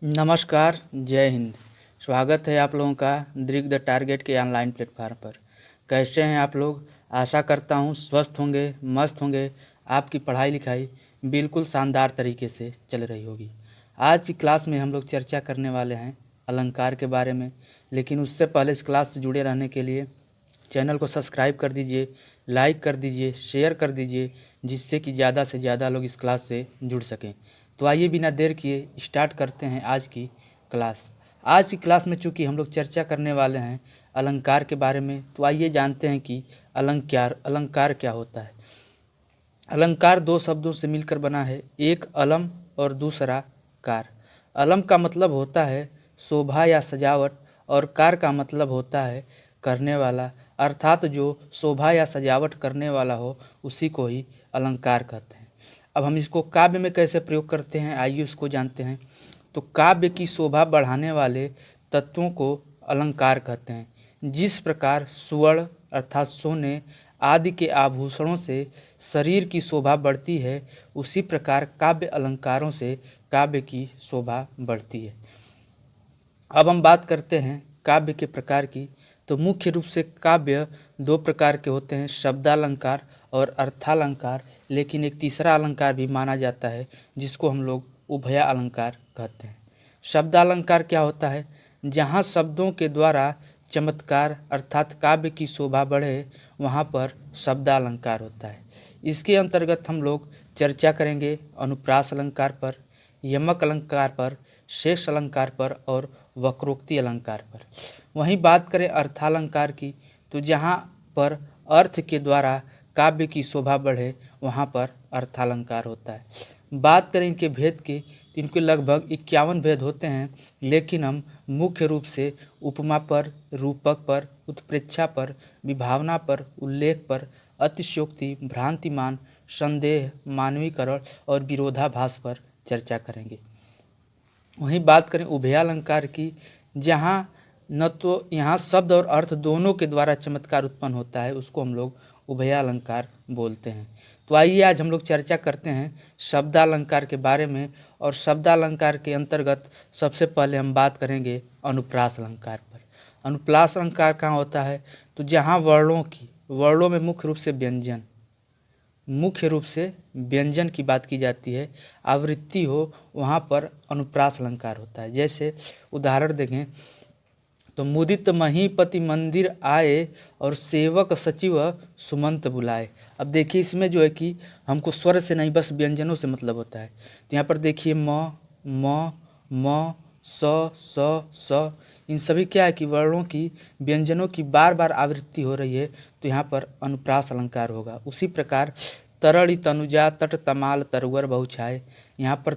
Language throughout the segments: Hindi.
नमस्कार, जय हिंद। स्वागत है आप लोगों का दृग द टारगेट के ऑनलाइन प्लेटफार्म पर। कैसे हैं आप लोग? आशा करता हूं स्वस्थ होंगे, मस्त होंगे। आपकी पढ़ाई लिखाई बिल्कुल शानदार तरीके से चल रही होगी। आज की क्लास में हम लोग चर्चा करने वाले हैं अलंकार के बारे में। लेकिन उससे पहले इस क्लास से जुड़े रहने के लिए चैनल को सब्सक्राइब कर दीजिए, लाइक कर दीजिए, शेयर कर दीजिए, जिससे कि ज़्यादा से ज़्यादा लोग इस क्लास से जुड़ सकें। तो आइए बिना देर किए स्टार्ट करते हैं आज की क्लास। आज की क्लास में चूँकि हम लोग चर्चा करने वाले हैं अलंकार के बारे में, तो आइए जानते हैं कि अलंकार क्या होता है। अलंकार दो शब्दों से मिलकर बना है, एक अलम और दूसरा कार। अलम का मतलब होता है शोभा या सजावट और कार का मतलब होता है करने वाला, अर्थात जो शोभा या सजावट करने वाला हो उसी को ही अलंकार कहते हैं। अब हम इसको काव्य में कैसे प्रयोग करते हैं, आइए उसको जानते हैं। तो काव्य की शोभा बढ़ाने वाले तत्वों को अलंकार कहते हैं। जिस प्रकार सुवर्ण अर्थात सोने आदि के आभूषणों से शरीर की शोभा बढ़ती है, उसी प्रकार काव्य अलंकारों से काव्य की शोभा बढ़ती है। अब हम बात करते हैं काव्य के प्रकार की। तो मुख्य रूप से काव्य दो प्रकार के होते हैं, शब्दालंकार और अर्थालंकार। लेकिन एक तीसरा अलंकार भी माना जाता है जिसको हम लोग उभया अलंकार कहते हैं। शब्दालंकार क्या होता है? जहाँ शब्दों के द्वारा चमत्कार अर्थात काव्य की शोभा बढ़े, वहाँ पर शब्दालंकार होता है। इसके अंतर्गत हम लोग चर्चा करेंगे अनुप्रास अलंकार पर, यमक अलंकार पर, शेष अलंकार पर और वक्रोक्ति अलंकार पर। वहीं बात करें अर्थालंकार की, तो जहाँ पर अर्थ के द्वारा काव्य की शोभा बढ़े, वहाँ पर अर्थालंकार होता है। बात करें इनके भेद की, तो इनके लगभग 51 भेद होते हैं। लेकिन हम मुख्य रूप से उपमा पर, रूपक पर, उत्प्रेक्षा पर, विभावना पर, उल्लेख पर, अतिशयोक्ति, भ्रांतिमान, संदेह, मानवीकरण और विरोधाभास पर चर्चा करेंगे। वहीं बात करें उभयालंकार की, जहाँ न तो यहाँ शब्द और अर्थ दोनों के द्वारा चमत्कार उत्पन्न होता है, उसको हम लोग उभयालंकार बोलते हैं। तो आइए आज हम लोग चर्चा करते हैं शब्दालंकार के बारे में। और शब्दालंकार के अंतर्गत सबसे पहले हम बात करेंगे अनुप्रास अलंकार पर। अनुप्रास अलंकार कहाँ होता है? तो जहाँ वर्णों में मुख्य रूप से व्यंजन की बात की जाती है, आवृत्ति हो, वहाँ पर अनुप्रास अलंकार होता है। जैसे उदाहरण देखें तो मुदित महीपति मंदिर आए और सेवक सचिव सुमंत बुलाए। अब देखिए इसमें जो है कि हमको स्वर से नहीं बस व्यंजनों से मतलब होता है। तो यहाँ पर देखिए म स इन सभी क्या है कि वर्णों की व्यंजनों की बार बार आवृत्ति हो रही है, तो यहाँ पर अनुप्रास अलंकार होगा। उसी प्रकार तरड़ी तनुजा तट तमाल तरुवर बहुछाए, यहाँ पर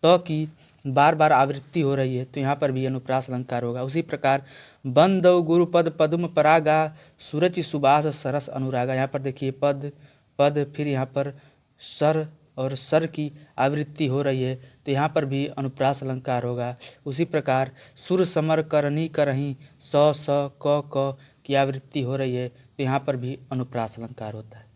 त की बार बार आवृत्ति हो रही है, तो यहाँ पर भी अनुप्रास अलंकार होगा। उसी प्रकार बंदौ गुरुपद पद्म परागा सूरज सुबास सरस अनुरागा, यहाँ पर देखिए पद फिर यहाँ पर सर और सर की आवृत्ति हो रही है, तो यहाँ पर भी अनुप्रास अलंकार होगा। उसी प्रकार सुर समर करनी करहीं स क की आवृत्ति हो रही है, तो यहाँ पर भी अनुप्रास अलंकार होता है।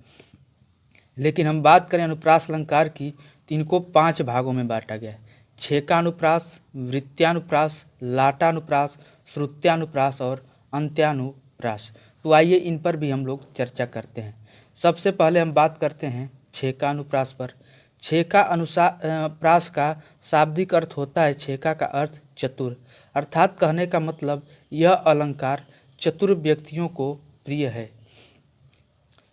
लेकिन हम बात करें अनुप्रास अलंकार की, तो इनको 5 भागों में बांटा गया है। छेकानुप्रास, वृत्त्यानुप्रास, लाटानुप्रास, श्रुत्यानुप्रास और अंत्यानुप्रास। तो आइए इन पर भी हम लोग चर्चा करते हैं। सबसे पहले हम बात करते हैं छेकानुप्रास पर। छेका प्रास का शाब्दिक अर्थ होता है, छेका का अर्थ चतुर, अर्थात कहने का मतलब यह अलंकार चतुर व्यक्तियों को प्रिय है।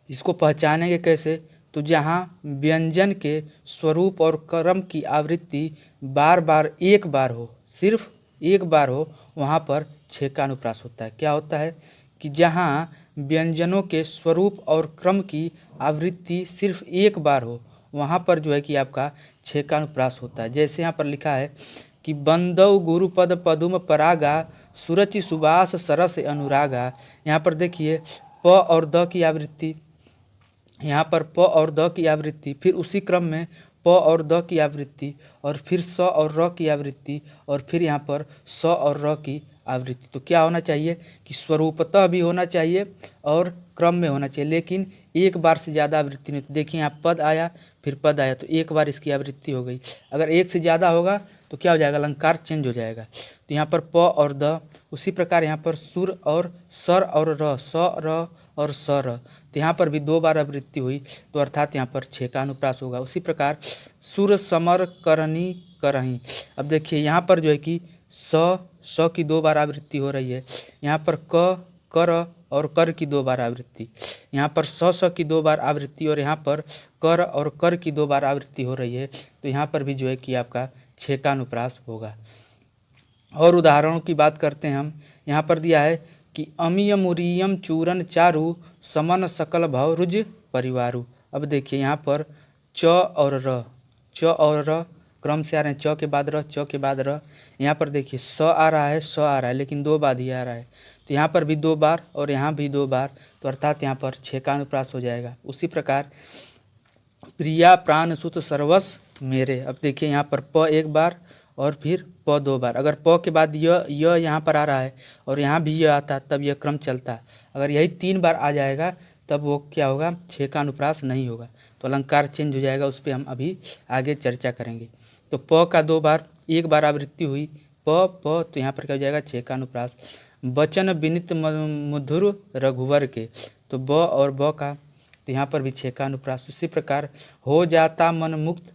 इसको पहचानेंगे कैसे? तो जहाँ व्यंजन के स्वरूप और क्रम की आवृत्ति बार बार एक बार हो, सिर्फ एक बार हो, वहाँ पर छेकानुप्रास होता है। क्या होता है कि जहाँ व्यंजनों के स्वरूप और क्रम की आवृत्ति सिर्फ एक बार हो, वहाँ पर जो है कि आपका छेकानुप्रास होता है। जैसे यहाँ पर लिखा है कि बंदौ गुरुपद पदुम परागा सुरचि सुबास सरस अनुरागा। यहाँ पर देखिए प और द की आवृत्ति, यहाँ पर प और द की आवृत्ति, फिर उसी क्रम में प और द की आवृत्ति, और फिर स और र की आवृत्ति, और फिर यहाँ पर स और र की आवृत्ति। तो क्या होना चाहिए कि स्वरूपतः भी होना चाहिए और क्रम में होना चाहिए, लेकिन एक बार से ज़्यादा आवृत्ति नहीं। तो देखिए यहाँ पद आया फिर पद आया, तो एक बार इसकी आवृत्ति हो गई। अगर एक से ज़्यादा होगा तो क्या हो जाएगा, अलंकार चेंज हो जाएगा। तो यहाँ पर प और द, उसी प्रकार यहाँ पर सुर और सर और र, स र और स र, तो यहाँ पर भी 2 बार आवृत्ति हुई, तो अर्थात यहाँ पर 6 का अनुप्रास होगा। उसी प्रकार सुर समर करनी करही। अब देखिए यहाँ पर जो है कि स की 2 बार आवृत्ति हो रही है, यहाँ पर क कर और कर की 2 बार आवृत्ति, यहाँ पर स की 2 बार आवृत्ति और यहाँ पर कर और कर की 2 बार आवृत्ति हो रही है। तो यहाँ पर भी जो है कि आपका 6 का अनुप्रास होगा। और उदाहरणों की बात करते हैं हम। यहाँ पर दिया है कि अमियम उरियम चूरन चारु समन सकल भव रुज परिवारु। अब देखिए यहाँ पर च और र क्रम से आ रहे हैं, च के बाद र, च के बाद र। यहाँ पर देखिए स आ रहा है, स आ रहा है, लेकिन 2 बार ही आ रहा है, तो यहाँ पर भी 2 बार और यहाँ भी 2 बार, तो अर्थात यहाँ पर 6 का अनुप्रास हो जाएगा। उसी प्रकार प्रिया प्राण सुत सर्वस मेरे। अब देखिए यहाँ पर प 1 बार और फिर प 2 बार। अगर प के बाद य यहाँ पर आ रहा है और यहाँ भी य आता तब यह क्रम चलता। अगर यही 3 बार आ जाएगा तब वो क्या होगा, 6 का अनुप्रास नहीं होगा, तो अलंकार चेंज हो जाएगा। उस पर हम अभी आगे चर्चा करेंगे। तो प का 2 बार, 1 बार आवृत्ति हुई प, तो यहाँ पर क्या हो जाएगा, 6 का अनुप्रास। बचन विनित मधुर रघुवर के, तो ब और ब का, तो यहाँ पर भी 6 का अनुप्रास। उसी प्रकार हो जाता मन मुक्त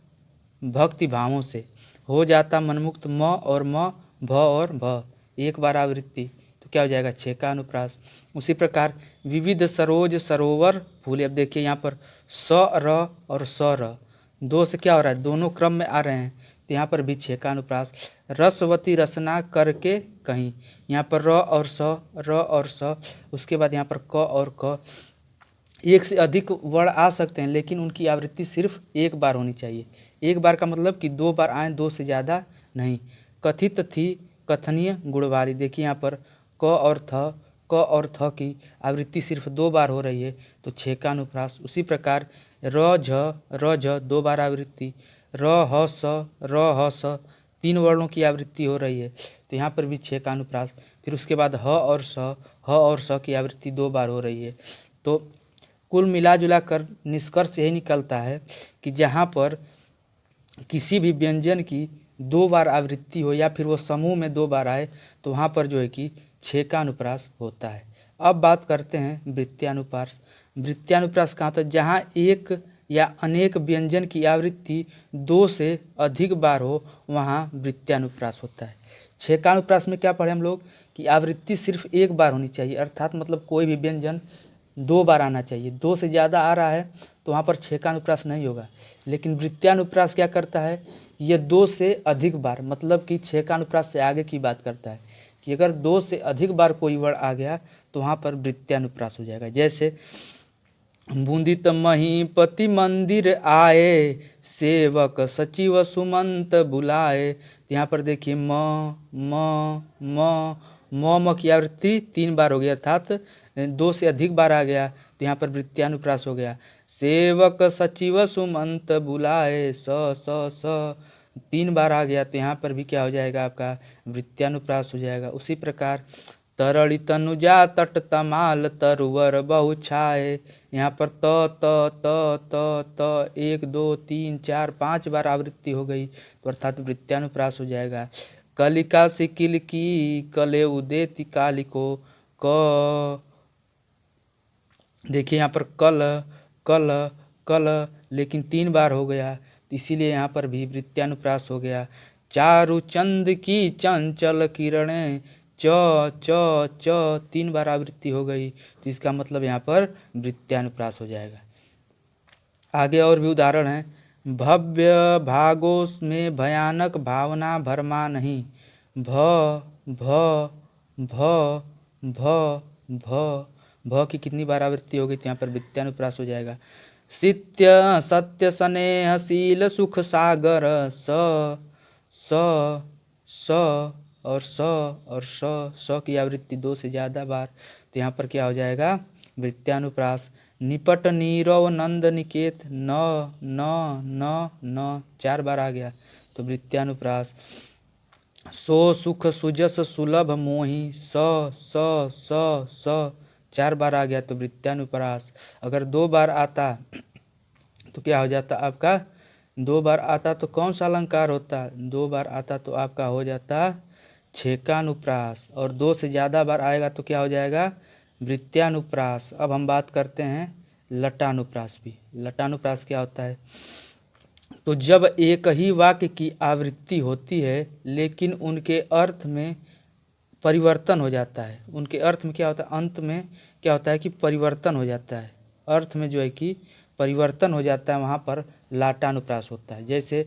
भक्ति भावों से, हो जाता मन मुक्त म और म, भ और भ, 1 बार आवृत्ति, तो क्या हो जाएगा, 6 का अनुप्रास। उसी प्रकार विविध सरोज सरोवर फूले। अब देखिए यहाँ पर स र और स र, 2 से क्या हो रहा है, दोनों क्रम में आ रहे हैं, तो यहाँ पर भी 6 का अनुप्रास। रसवती रसना करके कहीं, यहाँ पर र और स, र और स, उसके बाद यहाँ पर क और क। 1 से अधिक वर्ण आ सकते हैं, लेकिन उनकी आवृत्ति सिर्फ 1 बार होनी चाहिए। 1 बार का मतलब कि 2 बार आए, 2 से ज़्यादा नहीं। कथित थी कथनीय गुणवारी। देखिए यहाँ पर क और थ की आवृत्ति सिर्फ 2 बार हो रही है, तो 6 का अनुप्रास। उसी प्रकार र झ 2 बार आवृत्ति, र ह स 3 वर्णों की आवृत्ति हो रही है, तो यहाँ पर भी 6 का अनुप्रास। फिर उसके बाद ह और स की आवृत्ति 2 बार हो रही है। तो कुल मिला जुला कर निष्कर्ष यही निकलता है कि जहाँ पर किसी भी व्यंजन की 2 बार आवृत्ति हो या फिर वो समूह में 2 बार आए, तो वहाँ पर जो है कि 6 का अनुप्रास होता है। अब बात करते हैं वृत्त्यानुप्रास। वृत्त्यानुप्रास कहाँ होता है, जहाँ एक या अनेक व्यंजन की आवृत्ति 2 से अधिक बार हो, वहाँ वृत्त्यानुप्रास होता है। 6 का अनुप्रास में क्या पढ़े हम लोग कि आवृत्ति सिर्फ 1 बार होनी चाहिए, अर्थात मतलब कोई भी व्यंजन 2 बार आना चाहिए। 2 से ज़्यादा आ रहा है तो वहाँ पर 6 का अनुप्रास नहीं होगा। लेकिन वृत्त्यानुप्रास क्या करता है, ये 2 से अधिक बार, मतलब कि 6 का अनुप्रास से आगे की बात करता है कि अगर 2 से अधिक बार कोई वर्ण आ गया तो वहाँ पर वृत्त्यानुप्रास हो जाएगा। जैसे बूंदित महीपति मंदिर आए, सेवक सचिव सुमंत बुलाए। तो यहाँ पर देखिए म की आवृत्ति 3 बार हो गया, अर्थात 2 से अधिक बार आ गया, तो यहाँ पर वृत्त्यानुप्रास हो गया। सेवक सचिव सुमंत बुलाए, स 3 बार आ गया, तो यहाँ पर भी क्या हो जाएगा, आपका वृत्त्यानुप्रास हो जाएगा। उसी प्रकार तरली तनुजा तट तमाल तरुवर बहु छाए, यहाँ पर त 1 2 3 4 5 बार आवृत्ति हो गई, तो अर्थात वृत्त्यानुप्रास हो जाएगा। कलिका सिकिल की कले उदेति कालिको, क देखिए यहाँ पर कल लेकिन 3 बार हो गया, तो इसीलिए यहाँ पर भी वृत्त्यानुप्रास हो गया। चारु चंद की चंचल किरणें, च 3 बार आवृत्ति हो गई, तो इसका मतलब यहाँ पर वृत्त्यानुप्रास हो जाएगा। आगे और भी उदाहरण है। भव्य भागों में भयानक भावना भरमा नहीं, भ की कितनी बार आवृत्ति हो गई, तो यहाँ पर वृत्त्यानुप्रास हो जाएगा। सत्य स्नेहशील सुख सागर, स की आवृत्ति 2 से ज़्यादा बार, तो यहाँ पर क्या हो जाएगा, वृत्त्यानुप्रास। निपट नीरव नंद निकेत, न 4 बार आ गया, तो वृत्त्यानुप्रास। सो सुख सुजस सुलभ मोहि स 4 बार आ गया तो वृत्यानुप्रास। अगर 2 बार आता तो क्या हो जाता आपका, 2 बार आता तो कौन सा अलंकार होता, 2 बार आता तो आपका हो जाता छेकानुप्रास। और 2 से ज़्यादा बार आएगा तो क्या हो जाएगा, वृत्यानुप्रास। अब हम बात करते हैं लटानुप्रास भी। लटानुप्रास क्या होता है, तो जब एक ही वाक्य की आवृत्ति होती है लेकिन उनके अर्थ में परिवर्तन हो जाता है। उनके अर्थ में क्या होता है, अंत में क्या होता है कि परिवर्तन हो जाता है, अर्थ में जो है कि परिवर्तन हो जाता है, वहाँ पर लाटानुप्रास होता है। जैसे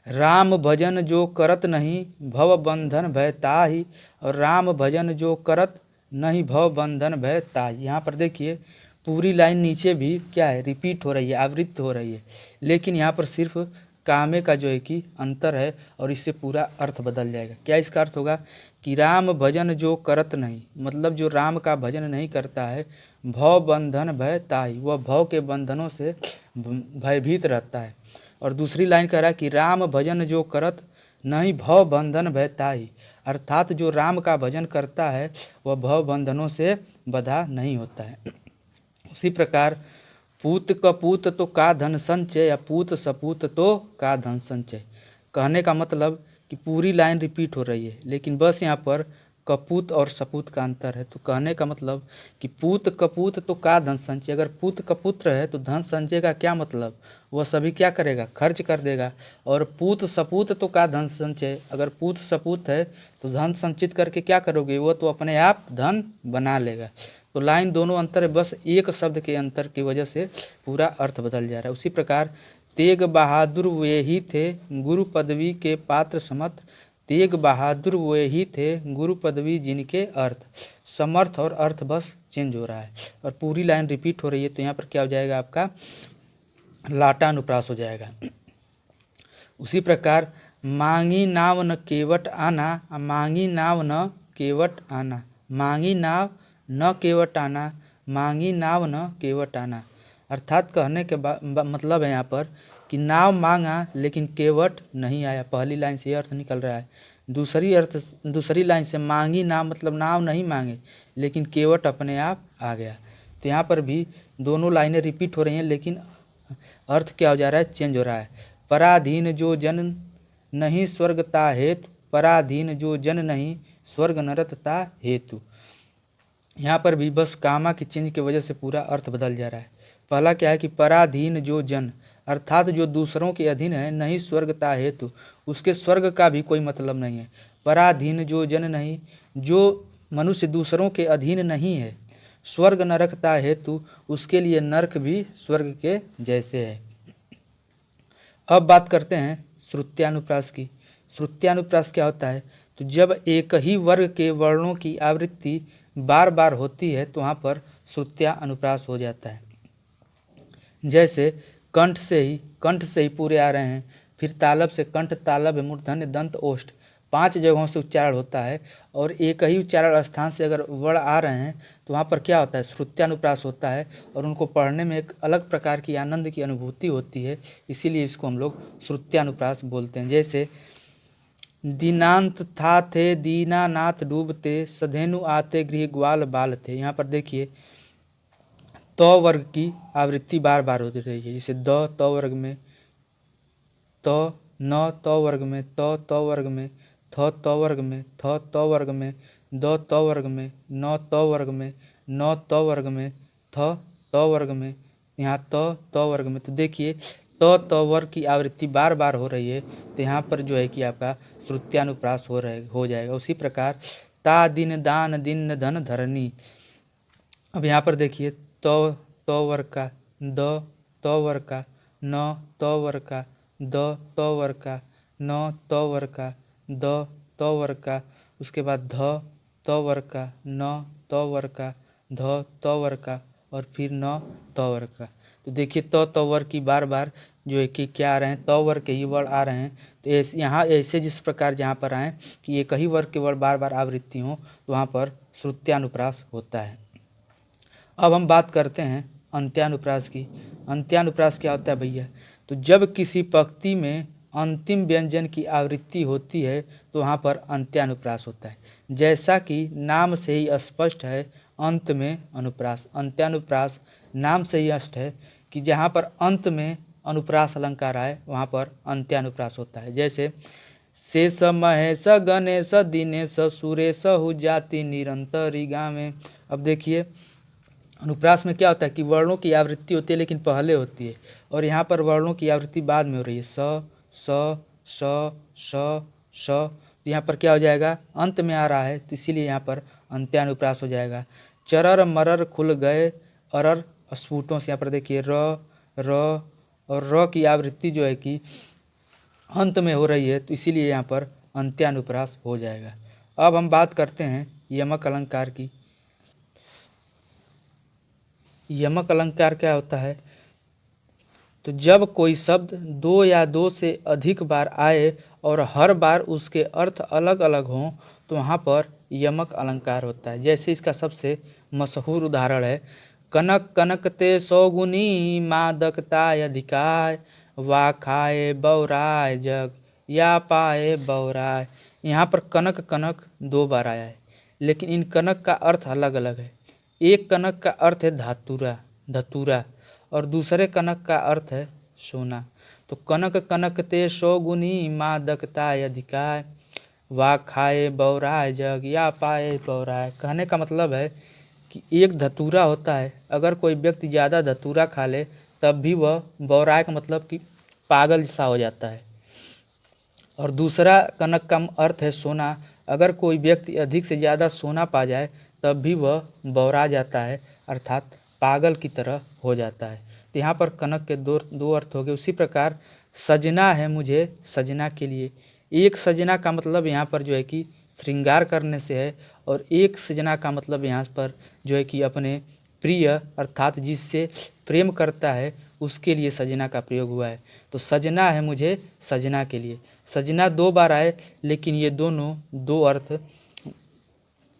राम भजन जो करत नहीं भव बंधन भय ताहि, और राम भजन जो करत नहीं भव बंधन भय ताहि। यहाँ पर देखिए पूरी लाइन नीचे भी क्या है, रिपीट हो रही है, आवृत्ति हो रही है, लेकिन यहाँ पर सिर्फ कामे का जो है कि अंतर है और इससे पूरा अर्थ बदल जाएगा। क्या इसका अर्थ होगा कि राम भजन जो करत नहीं, मतलब जो राम का भजन नहीं करता है, भव बंधन भय ताहि, वह भव के बंधनों से भयभीत रहता है। और दूसरी लाइन कह रहा है कि राम भजन जो करत नहीं भव बंधन भय ताहि, अर्थात जो राम का भजन करता है वह भव बंधनों से बधा नहीं होता है। उसी प्रकार पूत कपूत तो का धन संचय, या पूत सपूत तो का धन संचय। कहने का मतलब कि पूरी लाइन रिपीट हो रही है, लेकिन बस यहाँ पर कपूत और सपूत का अंतर है। तो कहने का मतलब कि पूत कपूत तो का धन संचय, अगर पूत कपुत्र है तो धन संचय का क्या मतलब, वह सभी क्या करेगा, खर्च कर देगा। और पूत सपूत तो का धन संचय, अगर पूत सपूत है तो धन संचित करके क्या करोगे, वो तो अपने आप धन बना लेगा। तो लाइन दोनों अंतर है, बस एक शब्द के अंतर की वजह से पूरा अर्थ बदल जा रहा है। उसी प्रकार तेग बहादुर वे ही थे गुरु पदवी के पात्र समर्थ, तेग बहादुर वे ही थे गुरु पदवी जिनके अर्थ, समर्थ और अर्थ बस चेंज हो रहा है और पूरी लाइन रिपीट हो रही है। तो यहाँ पर क्या हो जाएगा आपका लाटानुप्रास हो जाएगा। उसी प्रकार मांगी नाव न केवट आना, मांगी नाव न केवट आना, मांगी नाव न केवट आना, मांगी नाव न केवट आना। अर्थात कहने के मतलब है यहाँ पर कि नाव मांगा लेकिन केवट नहीं आया। पहली लाइन से ये अर्थ निकल रहा है। दूसरी लाइन से मांगी नाव मतलब नाव नहीं मांगे लेकिन केवट अपने आप आ गया। तो यहाँ पर भी दोनों लाइनें रिपीट हो रही हैं लेकिन अर्थ क्या हो जा रहा है, चेंज हो रहा है। पराधीन जो जन नहीं स्वर्गता हेतु, पराधीन जो जन नहीं स्वर्ग नरतता हेतु। यहाँ पर भी बस कामा की चेंज की वजह से पूरा अर्थ बदल जा रहा है। पहला क्या है कि पराधीन जो जन, अर्थात जो दूसरों के अधीन है, नहीं स्वर्गता हेतु, उसके स्वर्ग का भी कोई मतलब नहीं है। पराधीन जो जन नहीं, जो मनुष्य दूसरों के अधीन नहीं है, स्वर्ग नरकता हेतु, उसके लिए नरक भी स्वर्ग के जैसे है। अब बात करते हैं श्रुत्यानुप्रास की। श्रुत्यानुप्रास क्या होता है, तो जब एक ही वर्ग के वर्णों की आवृत्ति बार बार होती है तो वहाँ पर श्रुत्या अनुप्रास हो जाता है। जैसे कंठ से ही पूरे आ रहे हैं, फिर तालब से कंठ तालब मूर्धन्य दंत ओष्ठ 5 जगहों से उच्चारण होता है और एक ही उच्चारण स्थान से अगर वर्ण आ रहे हैं तो वहाँ पर क्या होता है, श्रुत्यानुप्रास होता है और उनको पढ़ने में एक अलग प्रकार की आनंद की अनुभूति होती है, इसीलिए इसको हम लोग श्रुत्यानुप्रास बोलते हैं। जैसे दीनांत था थे दीनानाथ डूबते, सधेनु आते गृह ग्वाल बाल थे। यहाँ पर देखिए तो वर्ग की आवृत्ति बार बार हो रही है। जैसे द तो वर्ग में, तो न तो वर्ग में, तो वर्ग में, तो वर्ग में, तो वर्ग में, दो तो वर्ग में, न तो वर्ग में, न तो वर्ग में, तो वर्ग में, यहाँ तो वर्ग में। तो देखिए तो वर्ग की आवृत्ति बार बार हो रही है तो यहाँ पर जो है कि आपका श्रुत्यानुप्रास हो जाएगा। उसी प्रकार ता दिन दान दिन धन धरनी। अब यहाँ पर देखिए तो वर्ग का, द तो वर्ग का, न तो वर्ग का, द तो वर्ग का, न तो वर्ग का, द तो वर्ग का, उसके बाद ध तो वर्ग का, न तो वर्ग का, ध तो वर्ग का और फिर न तो वर्ग का। तो देखिए तो वर्ग की बार बार जो है कि क्या आ रहे हैं, तो वर्ग के ही वर्ण आ रहे हैं। तो ऐसे यहाँ ऐसे जिस प्रकार जहाँ पर आए कि एक ही वर्ग के वर्ण बार बार आवृत्ति हो तो वहाँ पर श्रुत्यानुप्रास होता है। अब हम बात करते हैं अंत्यानुप्रास की। अंत्यानुप्रास क्या होता है भैया, तो जब किसी पंक्ति में अंतिम व्यंजन की आवृत्ति होती है तो वहाँ पर अंत्यानुप्रास होता है। जैसा कि नाम से ही स्पष्ट है, अंत में अनुप्रास। अंत्यानुप्रास नाम से ही स्पष्ट है कि जहाँ पर अंत में अनुप्रास अलंकार आए वहाँ पर अंत्यानुप्रास होता है। जैसे शेष महेश गणेश दिनेश सुरेश हु जाति निरंतरी गावे। अब देखिए अनुप्रास में क्या होता है कि वर्णों की आवृत्ति होती है लेकिन पहले होती है, और यहाँ पर वर्णों की आवृत्ति बाद में हो रही है। स स स स स, तो यहाँ पर क्या हो जाएगा, अंत में आ रहा है तो इसीलिए यहाँ पर अंत्यानुप्रास हो जाएगा। चरर मरर खुल गए अरर स्फुटों से, यहाँ पर देखिए र और र की आवृत्ति जो है कि अंत में हो रही है तो इसीलिए यहाँ पर अंत्यानुप्रास हो जाएगा। अब हम बात करते हैं यमक अलंकार की। यमक अलंकार क्या होता है, तो जब कोई शब्द दो या दो से अधिक बार आए और हर बार उसके अर्थ अलग अलग हों तो वहाँ पर यमक अलंकार होता है। जैसे इसका सबसे मशहूर उदाहरण है कनक कनकते सौगुनी मादकताय अधिकाय वा खाए बौराय जग या पाए बौराय। यहाँ पर कनक कनक 2 बार आया है लेकिन इन कनक का अर्थ अलग अलग है। एक कनक का अर्थ है धातुरा धतूरा और दूसरे कनक का अर्थ है सोना। तो कनक कनकते सौगुनी मादकताय अधिकाय वा खाए बौराय जग या पाए बौराय। कहने का मतलब है कि एक धतूरा होता है, अगर कोई व्यक्ति ज़्यादा धतूरा खा ले तब भी वह बौराय का मतलब कि पागल सा हो जाता है। और दूसरा कनक का अर्थ है सोना, अगर कोई व्यक्ति अधिक से ज़्यादा सोना पा जाए तब भी वह बौरा जाता है, अर्थात पागल की तरह हो जाता है। तो यहाँ पर कनक के दो अर्थ हो गए। उसी प्रकार सजना है मुझे सजना के लिए। एक सजना का मतलब यहाँ पर जो है कि श्रृंगार करने से है, और एक सजना का मतलब यहाँ पर जो है कि अपने प्रिय अर्थात जिससे प्रेम करता है उसके लिए सजना का प्रयोग हुआ है। तो सजना है मुझे सजना के लिए। सजना 2 बार आए लेकिन ये दोनों 2 अर्थ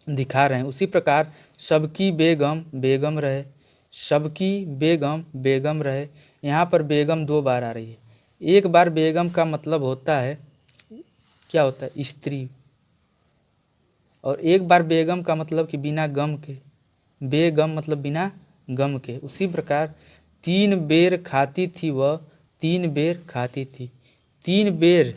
दिखा रहे हैं। उसी प्रकार सबकी बेगम बेगम रहे, सबकी बेगम बेगम रहे। यहाँ पर बेगम 2 बार आ रही है। एक बार बेगम का मतलब होता है क्या होता है, स्त्री, और एक बार बेगम का मतलब कि बिना गम के, बेगम मतलब बिना गम के। उसी प्रकार 3 बेर खाती थी वह 3 बेर खाती थी। 3 बेर,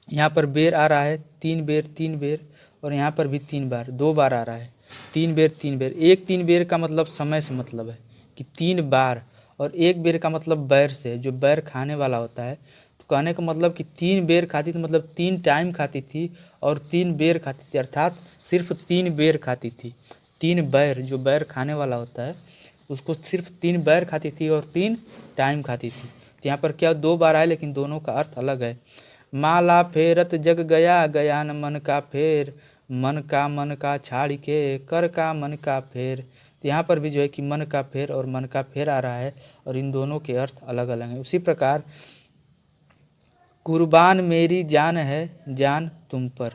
यहाँ पर बेर आ रहा है 3 बेर 3 बेर, और यहाँ पर भी 3 बार 2 बार आ रहा है 3 बेर 3 बेर। एक 3 बेर का मतलब समय से मतलब है कि 3 बार, और एक बेर का मतलब बैर से, जो बैर खाने वाला होता है। तो कहने का मतलब कि 3 बेर खाती थी मतलब 3 टाइम खाती थी, और 3 बेर खाती थी अर्थात सिर्फ 3 बेर खाती थी। 3 बैर, जो बैर खाने वाला होता है उसको सिर्फ 3 बैर खाती थी और 3 टाइम खाती थी। तो यहाँ पर क्या 2 बार आए लेकिन दोनों का अर्थ अलग है। माला फेरत जग गया गया न मन का फेर, मन का छाड़ के कर का मन का फेर। तो यहाँ पर भी जो है कि मन का फेर और मन का फेर आ रहा है, और इन दोनों के अर्थ अलग अलग हैं। उसी प्रकार कुर्बान मेरी जान है जान तुम पर।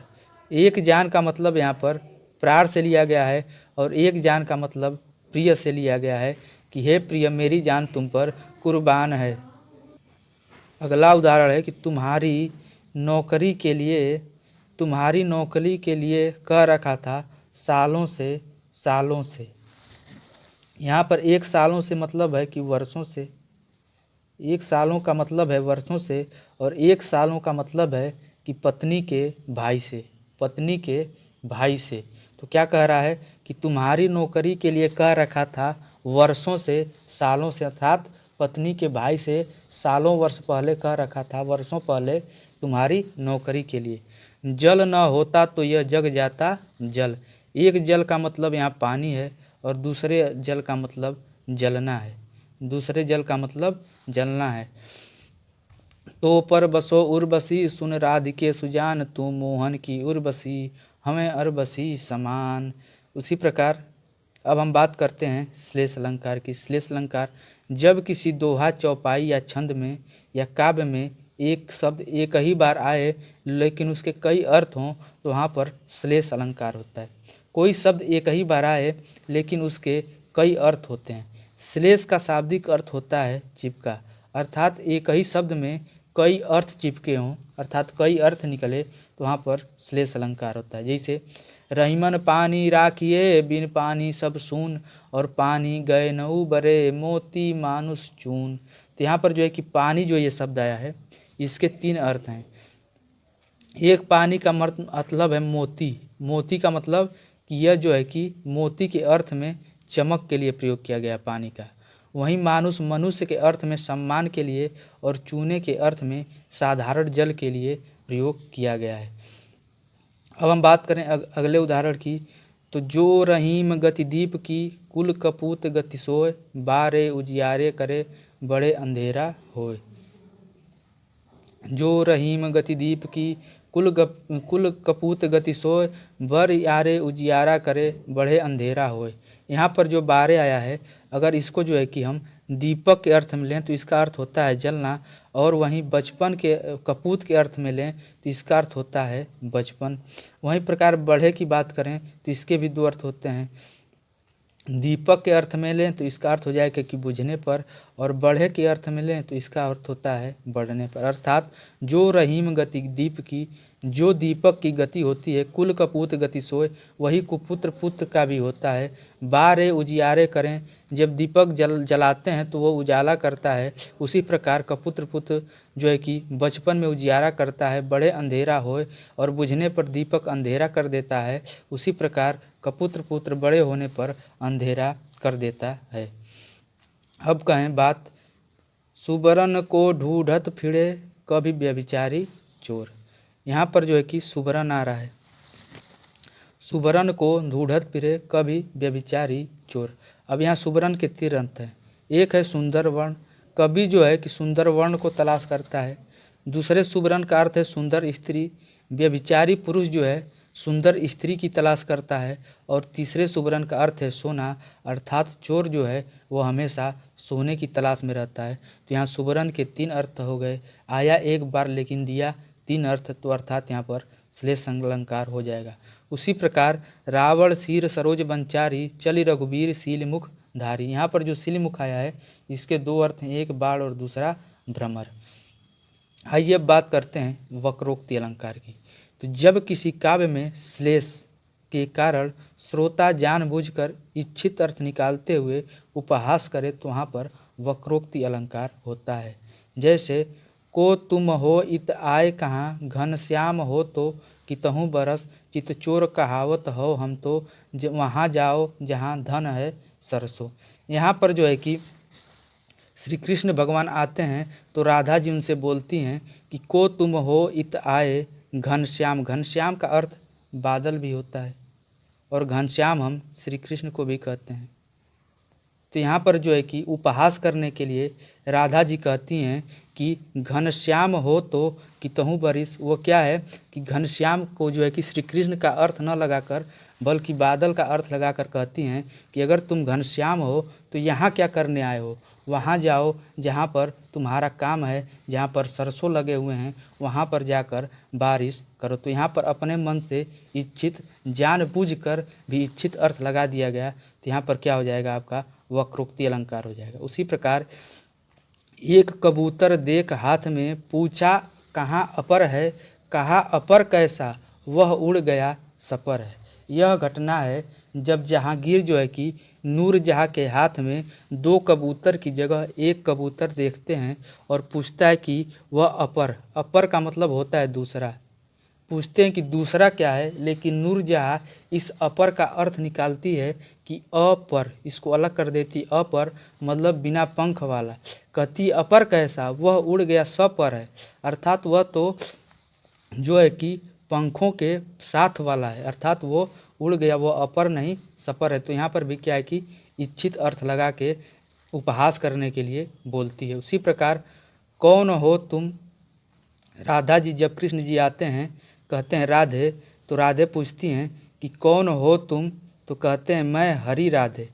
एक जान का मतलब यहाँ पर प्राण से लिया गया है, और एक जान का मतलब प्रिय से लिया गया है कि हे प्रिय मेरी जान तुम पर कुर्बान है। अगला उदाहरण है कि तुम्हारी नौकरी के लिए कह रखा था सालों से। यहाँ पर 1 सालों से मतलब है कि वर्षों से, 1 सालों का मतलब है वर्षों से, और 1 सालों का मतलब है कि पत्नी के भाई से। तो क्या कह रहा है कि तुम्हारी नौकरी के लिए कह रखा था वर्षों से सालों से, अर्थात पत्नी के भाई से सालों वर्ष पहले कह रखा था, वर्षों पहले तुम्हारी नौकरी के लिए। जल न होता तो यह जग जाता जल। एक जल का मतलब यहाँ पानी है, और दूसरे जल का मतलब जलना है, दूसरे जल का मतलब जलना है। तो पर बसो उर्वशी सुन राधिके सुजान, तू मोहन की उर्वशी हमें अरबसी समान। उसी प्रकार अब हम बात करते हैं श्लेष अलंकार की। श्लेष अलंकार जब किसी दोहा चौपाई या छंद में या काव्य में एक शब्द एक ही बार आए लेकिन उसके कई अर्थ हों तो वहाँ पर श्लेष अलंकार होता है। कोई शब्द एक ही बार आए लेकिन उसके कई अर्थ होते हैं। श्लेष का शाब्दिक अर्थ होता है चिपका, अर्थात एक ही शब्द में कई अर्थ चिपके हों अर्थात कई अर्थ निकले तो वहाँ पर श्लेष अलंकार होता है। जैसे रहीमन पानी राखिए बिन पानी सब सून और पानी गए नऊ बरे मोती मानुष चून। तो यहाँ पर जो है कि पानी जो ये शब्द आया है इसके 3 अर्थ हैं। एक पानी का मतलब है मोती। मोती का मतलब कि यह जो है कि मोती के अर्थ में चमक के लिए प्रयोग किया गया पानी का। वहीं मानुष मनुष्य के अर्थ में सम्मान के लिए और चूने के अर्थ में साधारण जल के लिए प्रयोग किया गया है। अब हम बात करें अगले उदाहरण की, तो जो रहीम गति दीप की कुल कपूत गति सोय बारे उजियारे करे बड़े अंधेरा होय। जो रहीम गति दीप की कुल कपूत गति सोय बर यारे उजियारा करे बढ़े अंधेरा होय। यहाँ पर जो बारे आया है अगर इसको जो है कि हम दीपक के अर्थ में लें तो इसका अर्थ होता है जलना, और वहीं बचपन के कपूत के अर्थ में लें तो इसका अर्थ होता है बचपन। वहीं प्रकार बढ़े की बात करें तो इसके भी 2 अर्थ होते हैं। दीपक के अर्थ में लें तो इसका अर्थ हो जाएगा कि बुझने पर, और बढ़े के अर्थ में लें तो इसका अर्थ होता है बढ़ने पर। अर्थात जो रहीम गति दीप की, जो दीपक की गति होती है, कुल कपूत गति सोए, वही कुपुत्र पुत्र का भी होता है। बारे उजियारे करें, जब दीपक जलाते हैं तो वो उजाला करता है, उसी प्रकार कपुत्र पुत्र जो है कि बचपन में उजियारा करता है, बड़े अंधेरा होए, और बुझने पर दीपक अंधेरा कर देता है, उसी प्रकार कपुत्र पुत्र बड़े होने पर अंधेरा कर देता है। अब कहें बात, सुबरन को ढूंढत फिरे कभी व्यभिचारी चोर। यहाँ पर जो है कि सुबरन आ रहा है, सुबरन को ढूंढत फिरे कभी व्यभिचारी चोर। अब यहाँ सुबरन के 3 अर्थ हैं। एक है सुंदर वर्ण, कभी जो है कि सुंदर वर्ण को तलाश करता है। दूसरे सुबरन का अर्थ है सुंदर स्त्री, व्यभिचारी पुरुष जो है सुंदर स्त्री की तलाश करता है। और तीसरे सुबरन का अर्थ है सोना, अर्थात चोर जो है वो हमेशा सोने की तलाश में रहता है। तो यहाँ सुबरन के 3 अर्थ हो गए। आया एक बार लेकिन दिया 3 अर्थ, तो अर्थात यहाँ पर श्लेष अलंकार हो जाएगा। उसी प्रकार रावण सिर सरोज बंचारी चली रघुबीर सील मुख धारी। यहाँ पर जो सील मुख आया है इसके 2 अर्थ हैं, एक बाण और दूसरा भ्रमर। आइए अब बात करते हैं वक्रोक्ति अलंकार की। तो जब किसी काव्य में श्लेष के कारण श्रोता जानबूझकर इच्छित अर्थ निकालते हुए उपहास करे तो वहाँ पर वक्रोक्ति अलंकार होता है। जैसे को तुम हो इत आए कहाँ घनश्याम हो तो कितहु बरस चित चोर कहावत हो हम तो वहाँ जाओ जहाँ धन है सरसों। यहाँ पर जो है कि श्री कृष्ण भगवान आते हैं तो राधा जी उनसे बोलती हैं कि को तुम हो इत आए घनश्याम। घनश्याम का अर्थ बादल भी होता है, और घनश्याम हम श्री कृष्ण को भी कहते हैं। तो यहाँ पर जो है कि उपहास करने के लिए राधा जी कहती हैं कि घनश्याम हो तो कितहु बरिस। वो क्या है कि घनश्याम को जो है कि श्री कृष्ण का अर्थ न लगाकर बल्कि बादल का अर्थ लगाकर कहती हैं कि अगर तुम घनश्याम हो तो यहाँ क्या करने आए हो, वहाँ जाओ जहाँ पर तुम्हारा काम है, जहाँ पर सरसों लगे हुए हैं वहाँ पर जाकर बारिश करो। तो यहाँ पर अपने मन से इच्छित जानबूझकर भी इच्छित अर्थ लगा दिया गया, तो यहाँ पर क्या हो जाएगा आपका वक्रोक्ति अलंकार हो जाएगा। उसी प्रकार एक कबूतर देख हाथ में पूछा कहाँ अपर है, कहा अपर कैसा वह उड़ गया सपर है। यह घटना है जब जहांगीर जो है कि नूरजहाँ के हाथ में 2 कबूतर की जगह 1 कबूतर देखते हैं और पूछता है कि वह अपर का मतलब होता है दूसरा। पूछते हैं कि दूसरा क्या है, लेकिन नूरजहाँ इस अपर का अर्थ निकालती है कि अपर, इसको अलग कर देती, अपर मतलब बिना पंख वाला। कहती अपर कैसा, वह उड़ गया सपर है, अर्थात वह तो जो है कि पंखों के साथ वाला है, अर्थात वो उड़ गया, वो अपर नहीं सपर है। तो यहाँ पर भी क्या है कि इच्छित अर्थ लगा के उपहास करने के लिए बोलती है। उसी प्रकार कौन हो तुम, राधा जी जब कृष्ण जी आते हैं कहते हैं राधे, तो राधे पूछती हैं कि कौन हो तुम, तो कहते हैं मैं हरि राधे।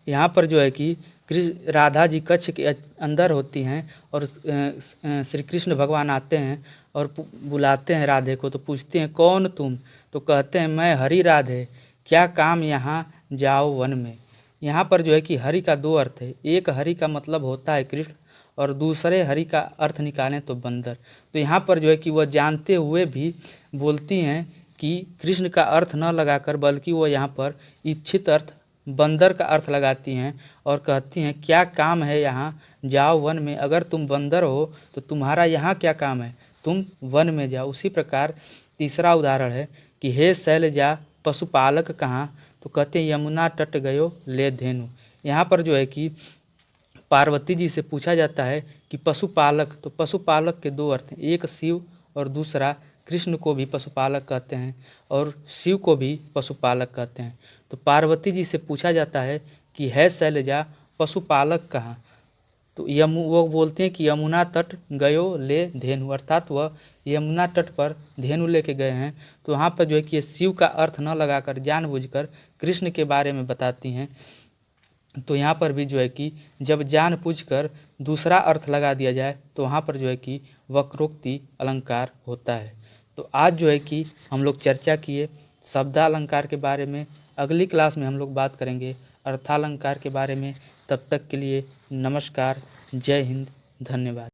यहाँ पर जो है कि राधा जी कक्ष के अंदर होती हैं और श्री कृष्ण भगवान आते हैं और बुलाते हैं राधे को, तो पूछते हैं कौन तुम, तो कहते हैं मैं हरि राधे, क्या काम यहाँ जाओ वन में। यहाँ पर जो है कि हरि का दो अर्थ है। एक हरि का मतलब होता है कृष्ण और दूसरे हरि का अर्थ निकालें तो बंदर। तो यहाँ पर जो है कि वह जानते हुए भी बोलती हैं कि कृष्ण का अर्थ न लगाकर बल्कि वो यहाँ पर इच्छित अर्थ बंदर का अर्थ लगाती हैं और कहती हैं क्या काम है यहाँ, जाओ वन में। अगर तुम बंदर हो तो तुम्हारा यहाँ क्या काम है, तुम वन में जाओ। उसी प्रकार तीसरा उदाहरण है कि हे शैलजा पशुपालक कहाँ, तो कहते हैं यमुना तट गयो ले धेनु। यहाँ पर जो है कि पार्वती जी से पूछा जाता है कि पशुपालक, तो पशुपालक के दो अर्थ हैं, एक शिव और दूसरा कृष्ण को भी पशुपालक कहते हैं और शिव को भी पशुपालक कहते हैं। तो पार्वती जी से पूछा जाता है कि है शैलजा पशुपालक कहाँ, तो वो बोलते हैं कि यमुना तट गयो ले धेनु, अर्थात वह यमुना तट पर धेनु लेके गए हैं। तो वहाँ पर जो है कि ये शिव का अर्थ न लगाकर जानबूझकर कृष्ण के बारे में बताती हैं। तो यहाँ पर भी जो है कि जब जानबूझकर दूसरा अर्थ लगा दिया जाए तो वहाँ पर जो है कि वक्रोक्ति अलंकार होता है। तो आज जो है कि हम लोग चर्चा किए शब्दालंकार के बारे में। अगली क्लास में हम लोग बात करेंगे अर्थालंकार के बारे में। तब तक के लिए नमस्कार, जय हिंद, धन्यवाद।